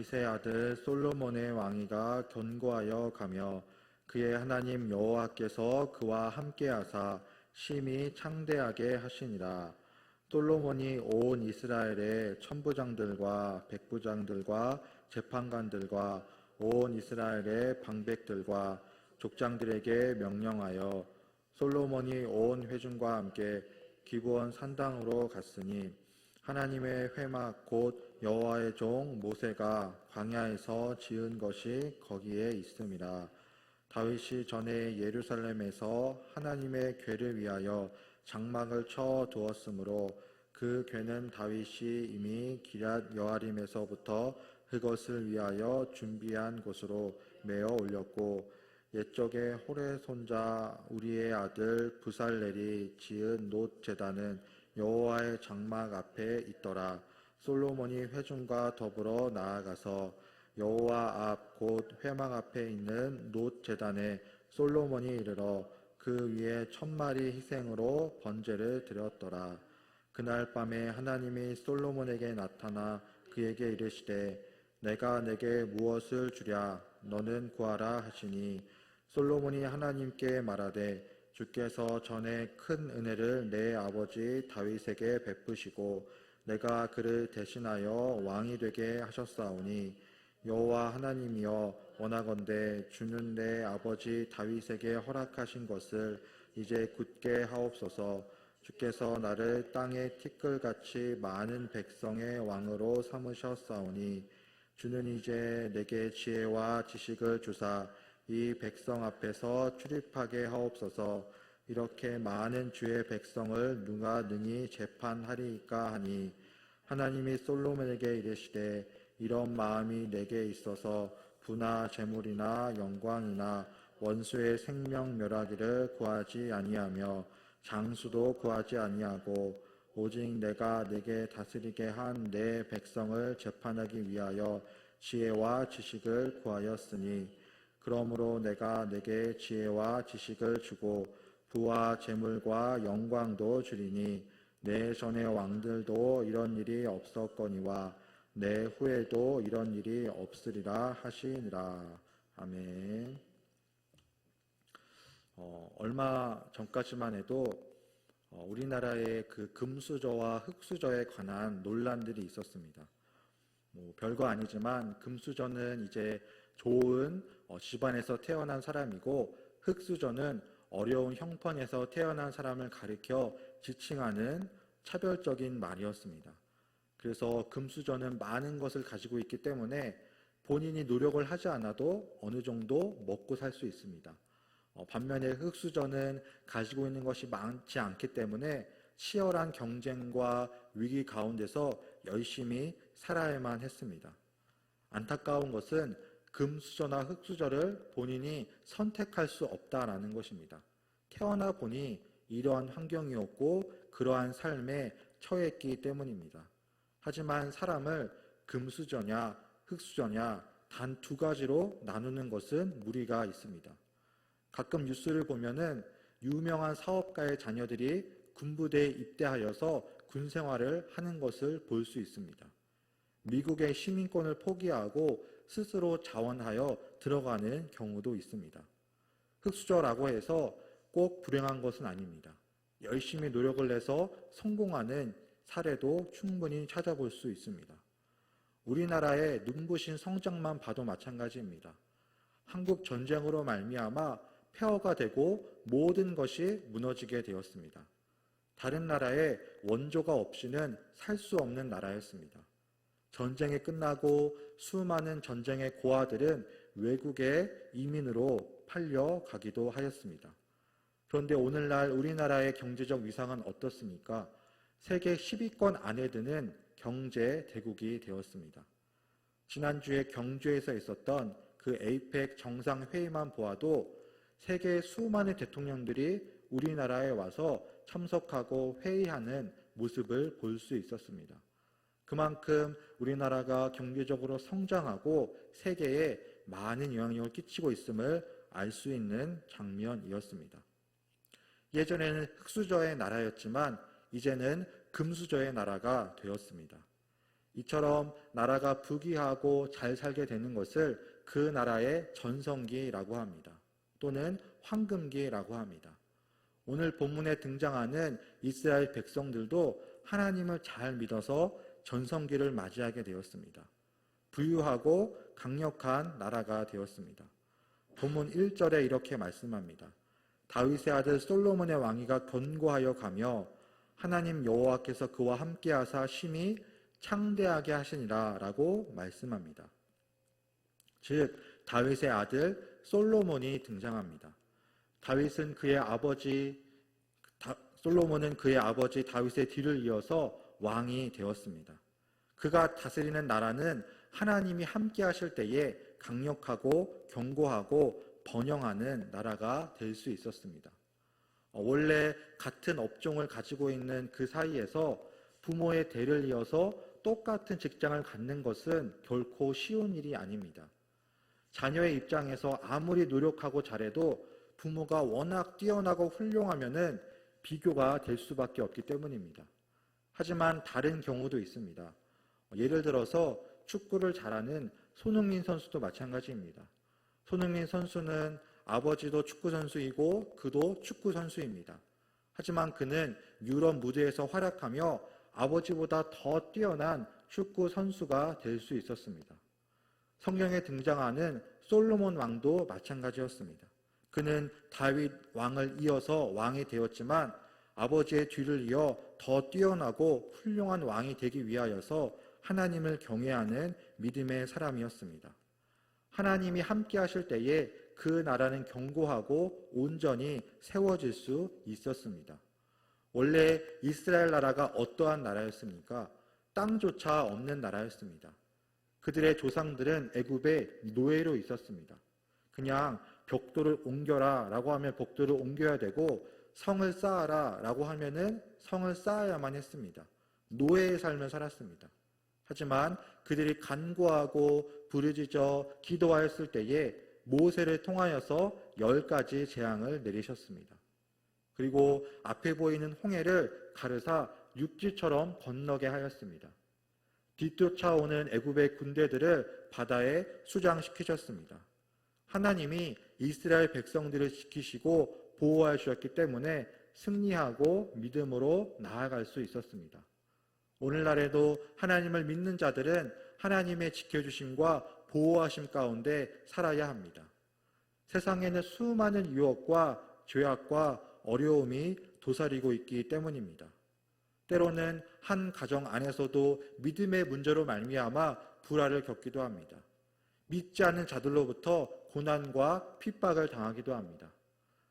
다윗의 아들 솔로몬의 왕위가 견고하여 가며 그의 하나님 여호와께서 그와 함께하사 심히 창대하게 하시니라. 솔로몬이 온 이스라엘의 천부장들과 백부장들과 재판관들과 온 이스라엘의 방백들과 족장들에게 명령하여 솔로몬이 온 회중과 함께 기브온 산당으로 갔으니 하나님의 회막 곧 여호와의 종 모세가 광야에서 지은 것이 거기에 있음이라. 다윗이 전에 예루살렘에서 하나님의 궤를 위하여 장막을 쳐 두었으므로 그 궤는 다윗이 이미 기럇 여아림에서부터 그것을 위하여 준비한 곳으로 메어 올렸고 옛적에 홀의 손자 우리의 아들 부살렐이 지은 놋 제단은 여호와의 장막 앞에 있더라. 솔로몬이 회중과 더불어 나아가서 여호와 앞 곧 회막 앞에 있는 놋 제단에 솔로몬이 이르러 그 위에 1000마리 희생으로 번제를 드렸더라. 그날 밤에 하나님이 솔로몬에게 나타나 그에게 이르시되 내가 내게 무엇을 주랴 너는 구하라 하시니 솔로몬이 하나님께 말하되 주께서 전에 큰 은혜를 내 아버지 다윗에게 베푸시고 내가 그를 대신하여 왕이 되게 하셨사오니 여호와 하나님이여 원하건대 주는 내 아버지 다윗에게 허락하신 것을 이제 굳게 하옵소서. 주께서 나를 땅의 티끌같이 많은 백성의 왕으로 삼으셨사오니 주는 이제 내게 지혜와 지식을 주사 이 백성 앞에서 출입하게 하옵소서. 이렇게 많은 주의 백성을 누가 능히 재판하리이까 하니 하나님이 솔로몬에게 이르시되 이런 마음이 내게 있어서 부나 재물이나 영광이나 원수의 생명 멸하기를 구하지 아니하며 장수도 구하지 아니하고 오직 내가 내게 다스리게 한 내 백성을 재판하기 위하여 지혜와 지식을 구하였으니 그러므로 내가 내게 지혜와 지식을 주고 부와 재물과 영광도 주리니 내 전의 왕들도 이런 일이 없었거니와 내 후에도 이런 일이 없으리라 하시니라. 아멘. 얼마 전까지만 해도 우리나라의 그 금수저와 흙수저에 관한 논란들이 있었습니다. 별거 아니지만 금수저는 이제 좋은 집안에서 태어난 사람이고 흙수저는 어려운 형편에서 태어난 사람을 가리켜 지칭하는 차별적인 말이었습니다. 그래서 금수저는 많은 것을 가지고 있기 때문에 본인이 노력을 하지 않아도 어느 정도 먹고 살 수 있습니다. 반면에 흙수저는 가지고 있는 것이 많지 않기 때문에 치열한 경쟁과 위기 가운데서 열심히 살아야만 했습니다. 안타까운 것은 금수저나 흙수저를 본인이 선택할 수 없다라는 것입니다. 태어나 보니 이러한 환경이었고 그러한 삶에 처했기 때문입니다. 하지만 사람을 금수저냐 흙수저냐 단 두 가지로 나누는 것은 무리가 있습니다. 가끔 뉴스를 보면은 유명한 사업가의 자녀들이 군부대에 입대하여서 군 생활을 하는 것을 볼 수 있습니다. 미국의 시민권을 포기하고 스스로 자원하여 들어가는 경우도 있습니다. 흙수저라고 해서 꼭 불행한 것은 아닙니다. 열심히 노력을 해서 성공하는 사례도 충분히 찾아볼 수 있습니다. 우리나라의 눈부신 성장만 봐도 마찬가지입니다. 한국 전쟁으로 말미암아 폐허가 되고 모든 것이 무너지게 되었습니다. 다른 나라에 원조가 없이는 살 수 없는 나라였습니다. 전쟁이 끝나고 수많은 전쟁의 고아들은 외국에 이민으로 팔려가기도 하였습니다. 그런데 오늘날 우리나라의 경제적 위상은 어떻습니까? 세계 10위권 안에 드는 경제 대국이 되었습니다. 지난주에 경주에서 있었던 그 에이펙 정상회의만 보아도 세계 수많은 대통령들이 우리나라에 와서 참석하고 회의하는 모습을 볼 수 있었습니다. 그만큼 우리나라가 경제적으로 성장하고 세계에 많은 영향력을 끼치고 있음을 알 수 있는 장면이었습니다. 예전에는 흙수저의 나라였지만 이제는 금수저의 나라가 되었습니다. 이처럼 나라가 부귀하고 잘 살게 되는 것을 그 나라의 전성기라고 합니다. 또는 황금기라고 합니다. 오늘 본문에 등장하는 이스라엘 백성들도 하나님을 잘 믿어서 전성기를 맞이하게 되었습니다. 부유하고 강력한 나라가 되었습니다. 본문 1절에 이렇게 말씀합니다. 다윗의 아들 솔로몬의 왕위가 견고하여 가며 하나님 여호와께서 그와 함께하사 심히 창대하게 하시니라 라고 말씀합니다. 즉 다윗의 아들 솔로몬이 등장합니다. 솔로몬은 그의 아버지 다윗의 뒤를 이어서 왕이 되었습니다. 그가 다스리는 나라는 하나님이 함께 하실 때에 강력하고 견고하고 번영하는 나라가 될 수 있었습니다. 원래 같은 업종을 가지고 있는 그 사이에서 부모의 대를 이어서 똑같은 직장을 갖는 것은 결코 쉬운 일이 아닙니다. 자녀의 입장에서 아무리 노력하고 잘해도 부모가 워낙 뛰어나고 훌륭하면은 비교가 될 수밖에 없기 때문입니다. 하지만 다른 경우도 있습니다. 예를 들어서 축구를 잘하는 손흥민 선수도 마찬가지입니다. 손흥민 선수는 아버지도 축구 선수이고 그도 축구 선수입니다. 하지만 그는 유럽 무대에서 활약하며 아버지보다 더 뛰어난 축구 선수가 될 수 있었습니다. 성경에 등장하는 솔로몬 왕도 마찬가지였습니다. 그는 다윗 왕을 이어서 왕이 되었지만 아버지의 뒤를 이어 더 뛰어나고 훌륭한 왕이 되기 위하여서 하나님을 경외하는 믿음의 사람이었습니다. 하나님이 함께 하실 때에 그 나라는 견고하고 온전히 세워질 수 있었습니다. 원래 이스라엘 나라가 어떠한 나라였습니까? 땅조차 없는 나라였습니다. 그들의 조상들은 애굽에 노예로 있었습니다. 그냥 벽돌을 옮겨라 라고 하면 벽돌을 옮겨야 되고 성을 쌓아라 라고 하면은 성을 쌓아야만 했습니다. 노예의 삶을 살았습니다. 하지만 그들이 간구하고 부르짖어 기도하였을 때에 모세를 통하여서 10가지 재앙을 내리셨습니다. 그리고 앞에 보이는 홍해를 가르사 육지처럼 건너게 하였습니다. 뒤쫓아오는 애굽의 군대들을 바다에 수장시키셨습니다. 하나님이 이스라엘 백성들을 지키시고 보호해 주셨기 때문에 승리하고 믿음으로 나아갈 수 있었습니다. 오늘날에도 하나님을 믿는 자들은 하나님의 지켜주심과 보호하심 가운데 살아야 합니다. 세상에는 수많은 유혹과 죄악과 어려움이 도사리고 있기 때문입니다. 때로는 한 가정 안에서도 믿음의 문제로 말미암아 불화를 겪기도 합니다. 믿지 않는 자들로부터 고난과 핍박을 당하기도 합니다.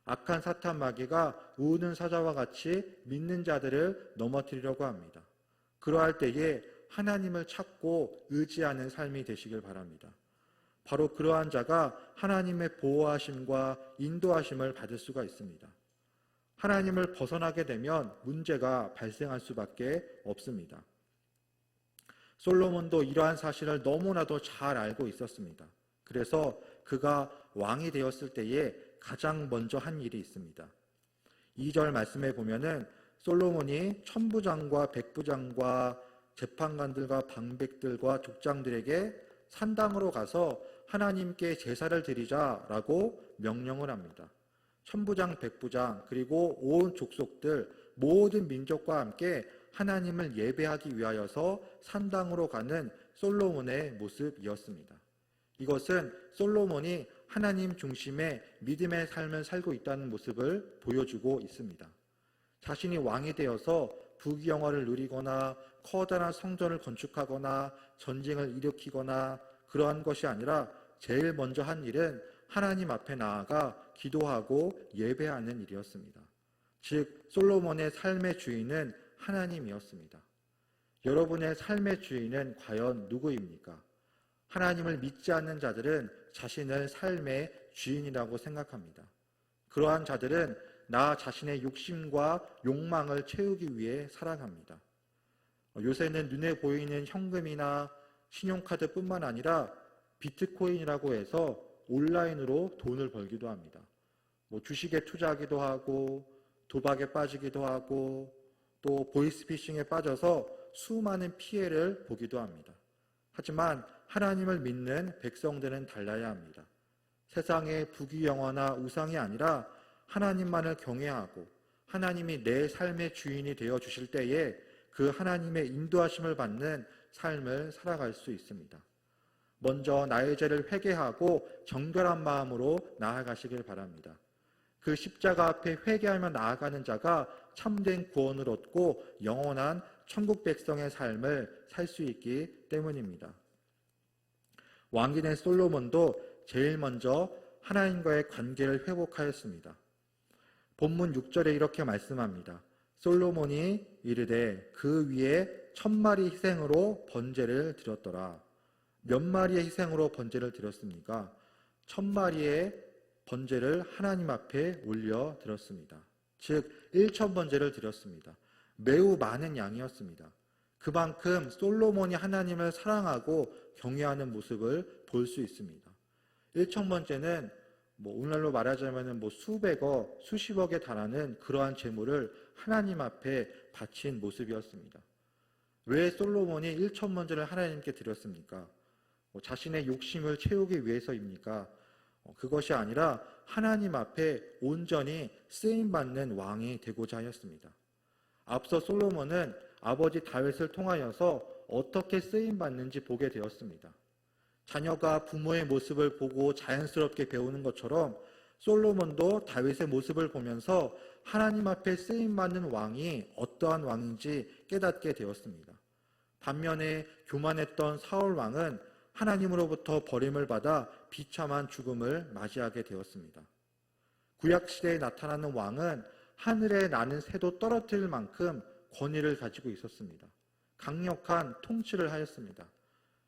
악한 사탄 마귀가 우는 사자와 같이 믿는 자들을 넘어뜨리려고 합니다. 그러할 때에 하나님을 찾고 의지하는 삶이 되시길 바랍니다. 바로 그러한 자가 하나님의 보호하심과 인도하심을 받을 수가 있습니다. 하나님을 벗어나게 되면 문제가 발생할 수밖에 없습니다. 솔로몬도 이러한 사실을 너무나도 잘 알고 있었습니다. 그래서 그가 왕이 되었을 때에 가장 먼저 한 일이 있습니다. 2절 말씀에 보면은 솔로몬이 천부장과 백부장과 재판관들과 방백들과 족장들에게 산당으로 가서 하나님께 제사를 드리자라고 명령을 합니다. 천부장, 백부장, 그리고 온 족속들, 모든 민족과 함께 하나님을 예배하기 위하여서 산당으로 가는 솔로몬의 모습이었습니다. 이것은 솔로몬이 하나님 중심의 믿음의 삶을 살고 있다는 모습을 보여주고 있습니다. 자신이 왕이 되어서 부귀영화를 누리거나 커다란 성전을 건축하거나 전쟁을 일으키거나 그러한 것이 아니라 제일 먼저 한 일은 하나님 앞에 나아가 기도하고 예배하는 일이었습니다. 즉 솔로몬의 삶의 주인은 하나님이었습니다. 여러분의 삶의 주인은 과연 누구입니까? 하나님을 믿지 않는 자들은 자신을 삶의 주인이라고 생각합니다. 그러한 자들은 나 자신의 욕심과 욕망을 채우기 위해 살아갑니다. 요새는 눈에 보이는 현금이나 신용카드뿐만 아니라 비트코인이라고 해서 온라인으로 돈을 벌기도 합니다. 주식에 투자하기도 하고 도박에 빠지기도 하고 또 보이스피싱에 빠져서 수많은 피해를 보기도 합니다. 하지만 하나님을 믿는 백성들은 달라야 합니다. 세상의 부귀영화나 우상이 아니라 하나님만을 경외하고 하나님이 내 삶의 주인이 되어 주실 때에 그 하나님의 인도하심을 받는 삶을 살아갈 수 있습니다. 먼저 나의 죄를 회개하고 정결한 마음으로 나아가시길 바랍니다. 그 십자가 앞에 회개하며 나아가는 자가 참된 구원을 얻고 영원한 천국 백성의 삶을 살 수 있기 때문입니다. 왕이 된 솔로몬도 제일 먼저 하나님과의 관계를 회복하였습니다. 본문 6절에 이렇게 말씀합니다. 솔로몬이 이르되 그 위에 1000마리 희생으로 번제를 드렸더라. 몇 마리의 희생으로 번제를 드렸습니까? 1000마리의 번제를 하나님 앞에 올려 드렸습니다. 즉 1000번제를 드렸습니다. 매우 많은 양이었습니다. 그만큼 솔로몬이 하나님을 사랑하고 경외하는 모습을 볼 수 있습니다. 1000번제는 오늘날로 말하자면 수백억, 수십억에 달하는 그러한 제물을 하나님 앞에 바친 모습이었습니다. 왜 솔로몬이 1000번제를 하나님께 드렸습니까? 자신의 욕심을 채우기 위해서입니까? 그것이 아니라 하나님 앞에 온전히 쓰임받는 왕이 되고자 하였습니다. 앞서 솔로몬은 아버지 다윗을 통하여서 어떻게 쓰임받는지 보게 되었습니다. 자녀가 부모의 모습을 보고 자연스럽게 배우는 것처럼 솔로몬도 다윗의 모습을 보면서 하나님 앞에 쓰임받는 왕이 어떠한 왕인지 깨닫게 되었습니다. 반면에 교만했던 사울 왕은 하나님으로부터 버림을 받아 비참한 죽음을 맞이하게 되었습니다. 구약시대에 나타나는 왕은 하늘에 나는 새도 떨어뜨릴 만큼 권위를 가지고 있었습니다. 강력한 통치를 하였습니다.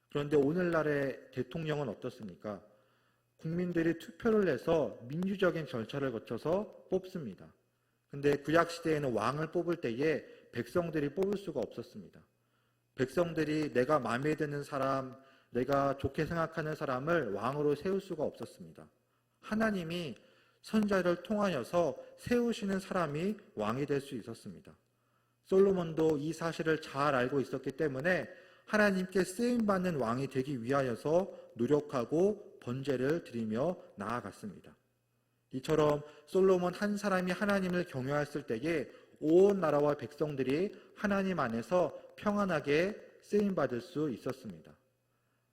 그런데 오늘날의 대통령은 어떻습니까? 국민들이 투표를 해서 민주적인 절차를 거쳐서 뽑습니다. 근데 구약시대에는 왕을 뽑을 때에 백성들이 뽑을 수가 없었습니다. 백성들이 내가 마음에 드는 사람, 내가 좋게 생각하는 사람을 왕으로 세울 수가 없었습니다. 하나님이 선자를 통하여서 세우시는 사람이 왕이 될 수 있었습니다. 솔로몬도 이 사실을 잘 알고 있었기 때문에 하나님께 쓰임받는 왕이 되기 위하여서 노력하고 번제를 드리며 나아갔습니다. 이처럼 솔로몬 한 사람이 하나님을 경외했을 때에 온 나라와 백성들이 하나님 안에서 평안하게 쓰임받을 수 있었습니다.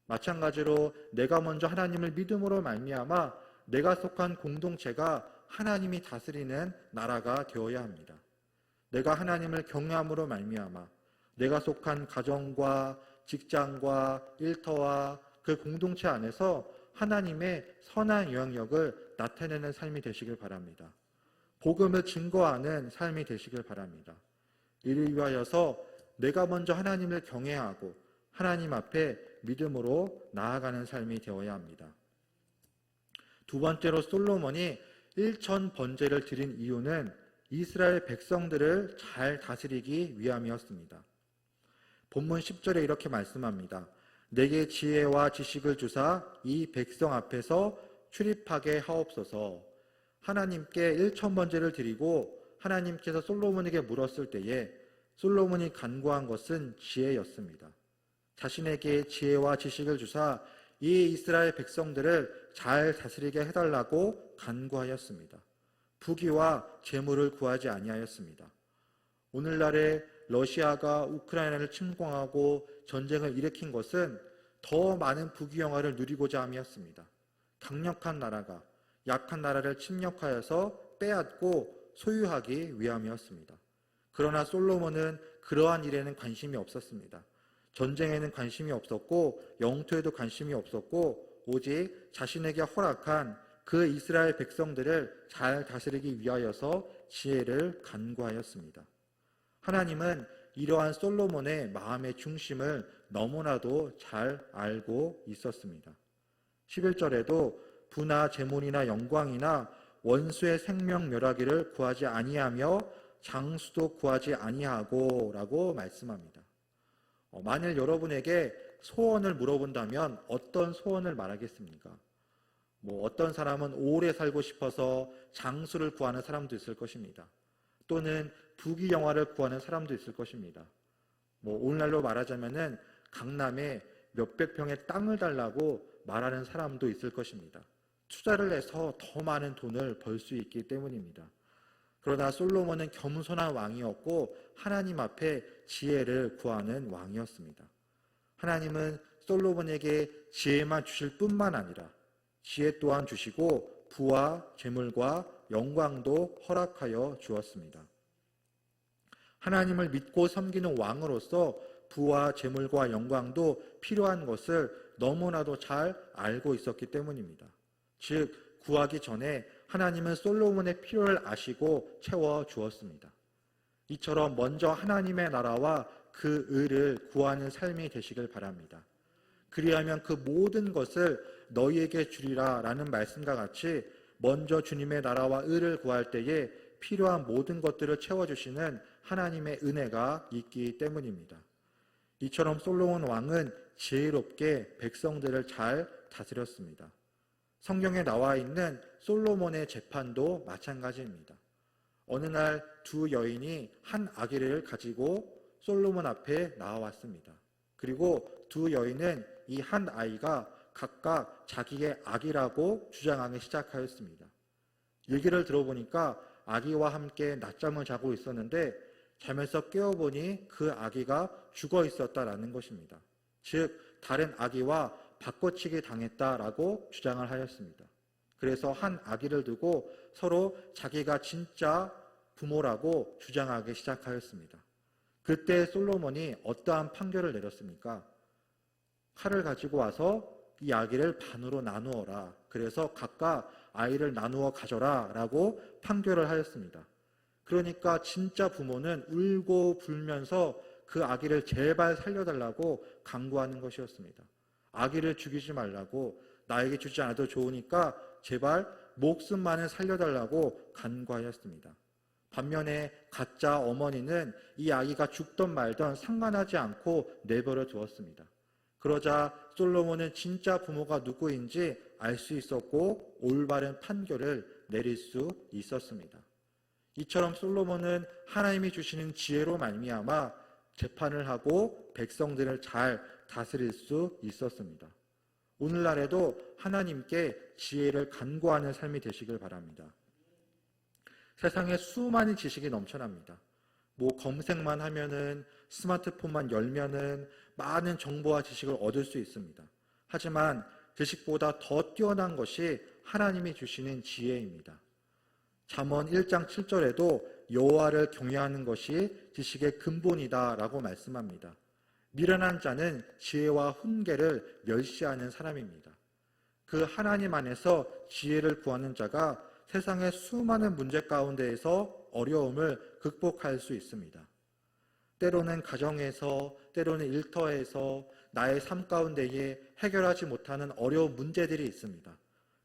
마찬가지로 내가 먼저 하나님을 믿음으로 말미암아 내가 속한 공동체가 하나님이 다스리는 나라가 되어야 합니다. 내가 하나님을 경외함으로 말미암아 내가 속한 가정과 직장과 일터와 그 공동체 안에서 하나님의 선한 영향력을 나타내는 삶이 되시길 바랍니다. 복음을 증거하는 삶이 되시길 바랍니다. 이를 위하여서 내가 먼저 하나님을 경외하고 하나님 앞에 믿음으로 나아가는 삶이 되어야 합니다. 두 번째로 솔로몬이 1000번제를 드린 이유는 이스라엘 백성들을 잘 다스리기 위함이었습니다. 본문 10절에 이렇게 말씀합니다. 내게 지혜와 지식을 주사 이 백성 앞에서 출입하게 하옵소서. 하나님께 1000번제를 드리고 하나님께서 솔로몬에게 물었을 때에 솔로몬이 간구한 것은 지혜였습니다. 자신에게 지혜와 지식을 주사 이 이스라엘 백성들을 잘 다스리게 해달라고 간구하였습니다. 부귀와 재물을 구하지 아니하였습니다. 오늘날에 러시아가 우크라이나를 침공하고 전쟁을 일으킨 것은 더 많은 부귀영화를 누리고자 함이었습니다. 강력한 나라가 약한 나라를 침략하여서 빼앗고 소유하기 위함이었습니다. 그러나 솔로몬은 그러한 일에는 관심이 없었습니다. 전쟁에는 관심이 없었고 영토에도 관심이 없었고 오직 자신에게 허락한 그 이스라엘 백성들을 잘 다스리기 위하여서 지혜를 간구하였습니다. 하나님은 이러한 솔로몬의 마음의 중심을 너무나도 잘 알고 있었습니다. 11절에도 부나 재물이나 영광이나 원수의 생명 멸하기를 구하지 아니하며 장수도 구하지 아니하고 라고 말씀합니다. 만일 여러분에게 소원을 물어본다면 어떤 소원을 말하겠습니까? 어떤 사람은 오래 살고 싶어서 장수를 구하는 사람도 있을 것입니다. 또는 부귀영화를 구하는 사람도 있을 것입니다. 오늘날로 말하자면은 강남에 몇백 평의 땅을 달라고 말하는 사람도 있을 것입니다. 투자를 해서 더 많은 돈을 벌 수 있기 때문입니다. 그러나 솔로몬은 겸손한 왕이었고 하나님 앞에 지혜를 구하는 왕이었습니다. 하나님은 솔로몬에게 지혜만 주실 뿐만 아니라 지혜 또한 주시고 부와 재물과 영광도 허락하여 주었습니다. 하나님을 믿고 섬기는 왕으로서 부와 재물과 영광도 필요한 것을 너무나도 잘 알고 있었기 때문입니다. 즉 구하기 전에 하나님은 솔로몬의 필요를 아시고 채워 주었습니다. 이처럼 먼저 하나님의 나라와 그 의를 구하는 삶이 되시길 바랍니다. 그리하면 그 모든 것을 너희에게 주리라 라는 말씀과 같이 먼저 주님의 나라와 의를 구할 때에 필요한 모든 것들을 채워주시는 하나님의 은혜가 있기 때문입니다. 이처럼 솔로몬 왕은 지혜롭게 백성들을 잘 다스렸습니다. 성경에 나와 있는 솔로몬의 재판도 마찬가지입니다. 어느 날 두 여인이 한 아기를 가지고 솔로몬 앞에 나와왔습니다. 그리고 두 여인은 이 한 아이가 각각 자기의 아기라고 주장하기 시작하였습니다. 얘기를 들어보니까 아기와 함께 낮잠을 자고 있었는데 잠에서 깨어보니 그 아기가 죽어 있었다라는 것입니다. 즉 다른 아기와 바꿔치기 당했다라고 주장을 하였습니다. 그래서 한 아기를 두고 서로 자기가 진짜 부모라고 주장하기 시작하였습니다. 그때 솔로몬이 어떠한 판결을 내렸습니까? 칼을 가지고 와서 이 아기를 반으로 나누어라. 그래서 각각 아이를 나누어 가져라 라고 판결을 하였습니다. 그러니까 진짜 부모는 울고 불면서 그 아기를 제발 살려달라고 간구하는 것이었습니다. 아기를 죽이지 말라고, 나에게 주지 않아도 좋으니까 제발 목숨만을 살려달라고 간구하였습니다. 반면에 가짜 어머니는 이 아기가 죽던 말던 상관하지 않고 내버려 두었습니다. 그러자 솔로몬은 진짜 부모가 누구인지 알 수 있었고 올바른 판결을 내릴 수 있었습니다. 이처럼 솔로몬은 하나님이 주시는 지혜로 말미암아 재판을 하고 백성들을 잘 다스릴 수 있었습니다. 오늘날에도 하나님께 지혜를 간구하는 삶이 되시길 바랍니다. 세상에 수많은 지식이 넘쳐납니다. 검색만 하면은, 스마트폰만 열면은 많은 정보와 지식을 얻을 수 있습니다. 하지만 지식보다 더 뛰어난 것이 하나님이 주시는 지혜입니다. 잠언 1장 7절에도 여호와를 경외하는 것이 지식의 근본이다라고 말씀합니다. 미련한 자는 지혜와 훈계를 멸시하는 사람입니다. 그 하나님 안에서 지혜를 구하는 자가 세상의 수많은 문제 가운데에서 어려움을 극복할 수 있습니다. 때로는 가정에서, 때로는 일터에서 나의 삶 가운데에 해결하지 못하는 어려운 문제들이 있습니다.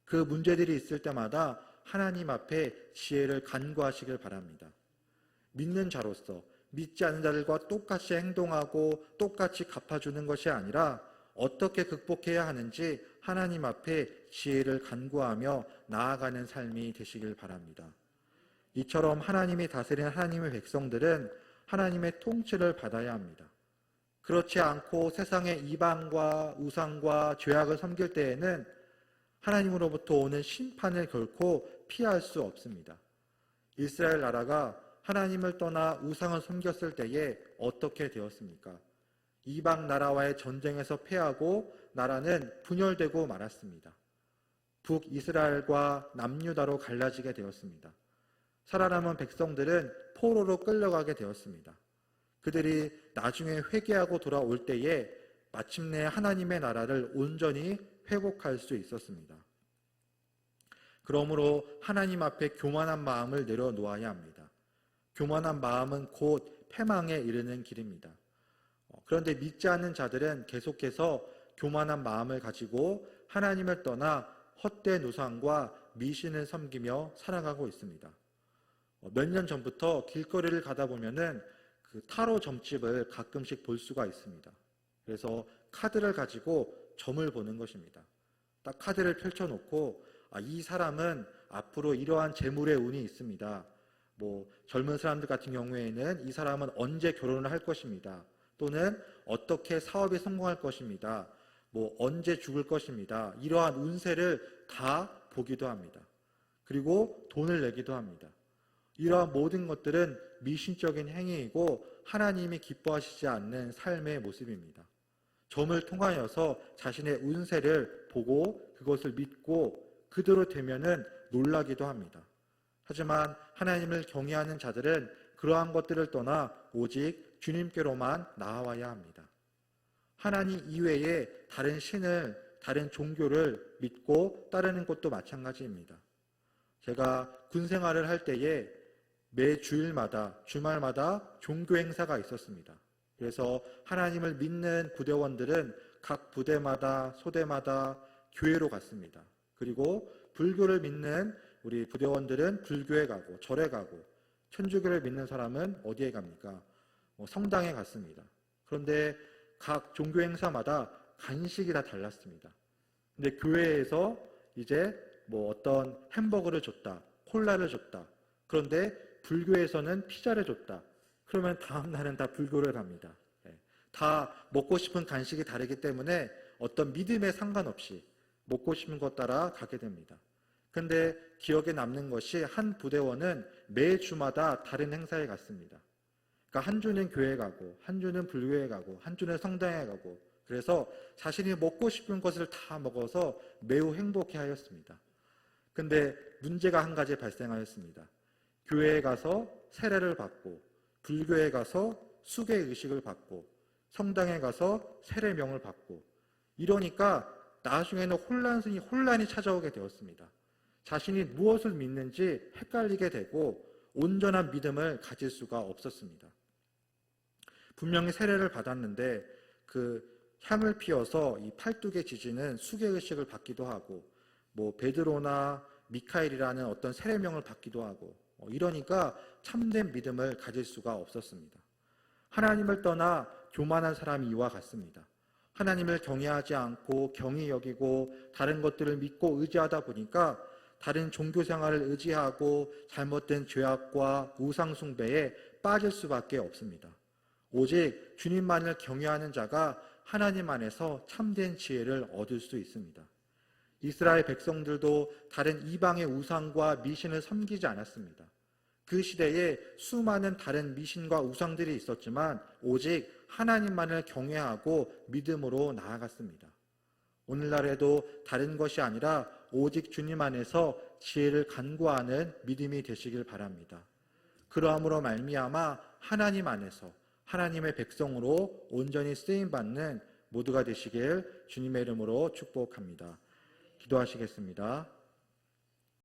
그 문제들이 있을 때마다 하나님 앞에 지혜를 간구하시길 바랍니다. 믿는 자로서 믿지 않는 자들과 똑같이 행동하고 똑같이 갚아주는 것이 아니라 어떻게 극복해야 하는지 하나님 앞에 지혜를 간구하며 나아가는 삶이 되시길 바랍니다. 이처럼 하나님이 다스리는 하나님의 백성들은 하나님의 통치를 받아야 합니다. 그렇지 않고 세상의 이방과 우상과 죄악을 섬길 때에는 하나님으로부터 오는 심판을 결코 피할 수 없습니다. 이스라엘 나라가 하나님을 떠나 우상을 섬겼을 때에 어떻게 되었습니까? 이방 나라와의 전쟁에서 패하고 나라는 분열되고 말았습니다. 북이스라엘과 남유다로 갈라지게 되었습니다. 살아남은 백성들은 포로로 끌려가게 되었습니다. 그들이 나중에 회개하고 돌아올 때에 마침내 하나님의 나라를 온전히 회복할 수 있었습니다. 그러므로 하나님 앞에 교만한 마음을 내려놓아야 합니다. 교만한 마음은 곧 패망에 이르는 길입니다. 그런데 믿지 않는 자들은 계속해서 교만한 마음을 가지고 하나님을 떠나 헛된 우상과 미신을 섬기며 살아가고 있습니다. 몇 년 전부터 길거리를 가다 보면은 그 타로 점집을 가끔씩 볼 수가 있습니다. 그래서 카드를 가지고 점을 보는 것입니다. 딱 카드를 펼쳐놓고 이 사람은 앞으로 이러한 재물의 운이 있습니다. 젊은 사람들 같은 경우에는 이 사람은 언제 결혼을 할 것입니다. 또는 어떻게 사업에 성공할 것입니다. 언제 죽을 것입니다. 이러한 운세를 다 보기도 합니다. 그리고 돈을 내기도 합니다. 이러한 모든 것들은 미신적인 행위이고 하나님이 기뻐하시지 않는 삶의 모습입니다. 점을 통하여서 자신의 운세를 보고 그것을 믿고 그대로 되면은 놀라기도 합니다. 하지만 하나님을 경외하는 자들은 그러한 것들을 떠나 오직 주님께로만 나아와야 합니다. 하나님 이외에 다른 신을, 다른 종교를 믿고 따르는 것도 마찬가지입니다. 제가 군 생활을 할 때에 매 주일마다, 주말마다 종교 행사가 있었습니다. 그래서 하나님을 믿는 부대원들은 각 부대마다, 소대마다 교회로 갔습니다. 그리고 불교를 믿는 우리 부대원들은 불교에 가고 절에 가고, 천주교를 믿는 사람은 어디에 갑니까? 성당에 갔습니다. 그런데 각 종교 행사마다 간식이 다 달랐습니다. 근데 교회에서 이제 어떤 햄버거를 줬다, 콜라를 줬다. 그런데 불교에서는 피자를 줬다. 그러면 다음 날은 다 불교를 갑니다. 다 먹고 싶은 간식이 다르기 때문에 어떤 믿음에 상관없이 먹고 싶은 것 따라 가게 됩니다. 근데 기억에 남는 것이 한 부대원은 매 주마다 다른 행사에 갔습니다. 그러니까 한 주는 교회에 가고, 한 주는 불교에 가고, 한 주는 성당에 가고, 그래서 자신이 먹고 싶은 것을 다 먹어서 매우 행복해 하였습니다. 근데 문제가 한 가지 발생하였습니다. 교회에 가서 세례를 받고, 불교에 가서 수계 의식을 받고, 성당에 가서 세례명을 받고, 이러니까 나중에는 혼란이 찾아오게 되었습니다. 자신이 무엇을 믿는지 헷갈리게 되고 온전한 믿음을 가질 수가 없었습니다. 분명히 세례를 받았는데 그 향을 피워서 이 팔뚝에 지지는 수계의식을 받기도 하고, 베드로나 미카엘이라는 어떤 세례명을 받기도 하고, 이러니까 참된 믿음을 가질 수가 없었습니다. 하나님을 떠나 교만한 사람이 이와 같습니다. 하나님을 경외하지 않고 경히 여기고 다른 것들을 믿고 의지하다 보니까 다른 종교 생활을 의지하고 잘못된 죄악과 우상 숭배에 빠질 수밖에 없습니다. 오직 주님만을 경외하는 자가 하나님 안에서 참된 지혜를 얻을 수 있습니다. 이스라엘 백성들도 다른 이방의 우상과 미신을 섬기지 않았습니다. 그 시대에 수많은 다른 미신과 우상들이 있었지만 오직 하나님만을 경외하고 믿음으로 나아갔습니다. 오늘날에도 다른 것이 아니라 오직 주님 안에서 지혜를 간구하는 믿음이 되시길 바랍니다. 그러함으로 말미암아 하나님 안에서 하나님의 백성으로 온전히 쓰임받는 모두가 되시길 주님의 이름으로 축복합니다. 기도하시겠습니다.